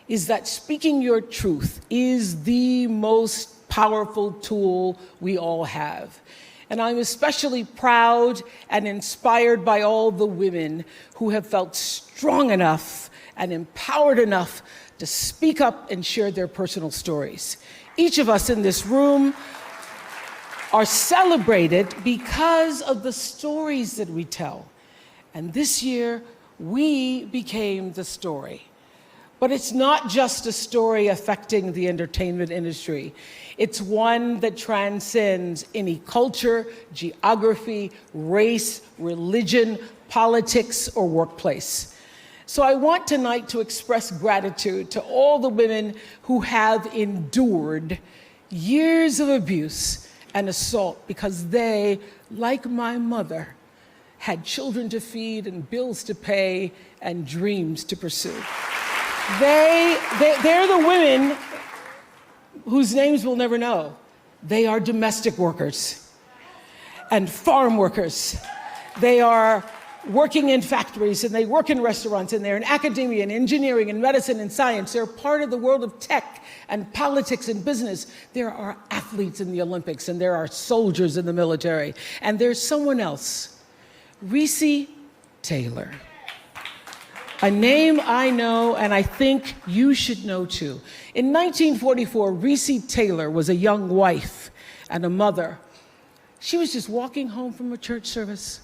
is that speaking your truth is the most powerful tool we all have. And I'm especially proud and inspired by all the women who have felt strong enough and empowered enough to speak up and share their personal stories. Each of us in this room are celebrated because of the stories that we tell. And this year, we became the story. But it's not just a story affecting the entertainment industry. It's one that transcends any culture, geography, race, religion, politics, or workplace. So I want tonight to express gratitude to all the women who have endured years of abuse and assault because they, like my mother, had children to feed and bills to pay and dreams to pursue. They're the women whose names we'll never know. They are domestic workers and farm workers. They are working in factories, and they work in restaurants, and they're in academia and engineering and medicine and science. They're part of the world of tech and politics and business. There are athletes in the Olympics, and there are soldiers in the military. And there's someone else, Recy Taylor. A name I know, and I think you should know too. In 1944, Recy Taylor was a young wife and a mother. She was just walking home from a church service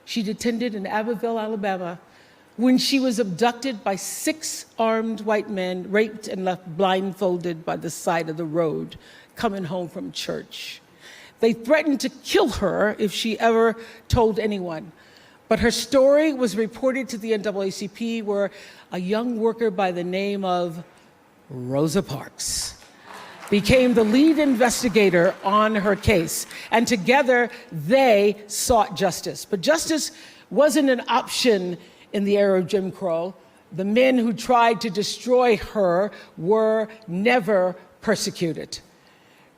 she'd attended in Abbeville, Alabama, when she was abducted by 6 armed white men, raped and left blindfolded by the side of the road, coming home from church. They threatened to kill her if she ever told anyone. But her story was reported to the NAACP, where a young worker by the name of Rosa Parks became the lead investigator on her case. And together, they sought justice. But justice wasn't an option in the era of Jim Crow. The men who tried to destroy her were never persecuted.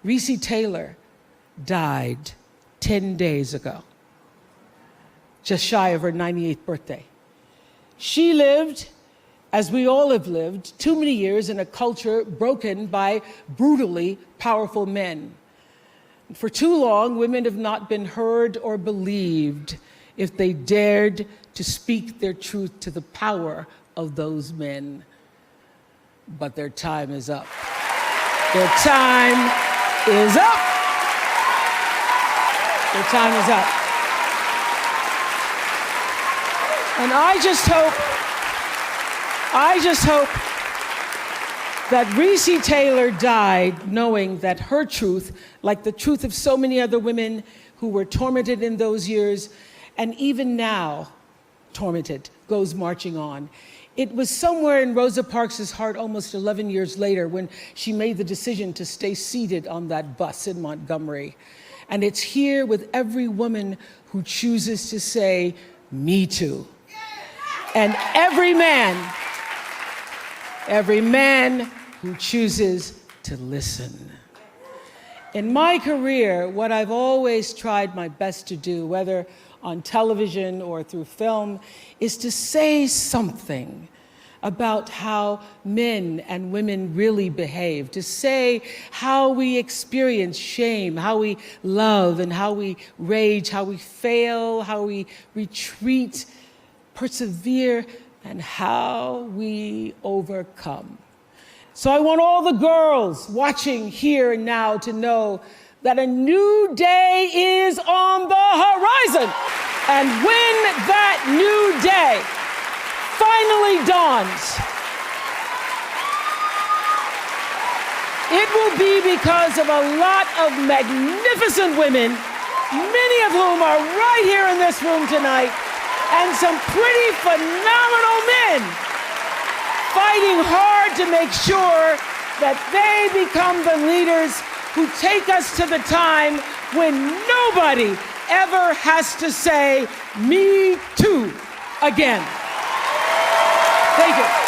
Recy Taylor died 10 days ago, just shy of her 98th birthday. She lived, as we all have lived, too many years in a culture broken by brutally powerful men. For too long, women have not been heard or believed if they dared to speak their truth to the power of those men. But their time is up. Their time is up. Their time is up. And I just hope that Recy Taylor died knowing that her truth, like the truth of so many other women who were tormented in those years, and even now tormented, goes marching on. It was somewhere in Rosa Parks' heart almost 11 years later when she made the decision to stay seated on that bus in Montgomery. And it's here with every woman who chooses to say, "Me too." And every man who chooses to listen. In my career, what I've always tried my best to do, whether on television or through film, is to say something about how men and women really behave, to say how we experience shame, how we love and how we rage, how we fail, how we retreat, persevere, and how we overcome. So I want all the girls watching here and now to know that a new day is on the horizon. And when that new day finally dawns, it will be because of a lot of magnificent women, many of whom are right here in this room tonight, and some pretty phenomenal men fighting hard to make sure that they become the leaders who take us to the time when nobody ever has to say, "Me too," again. Thank you.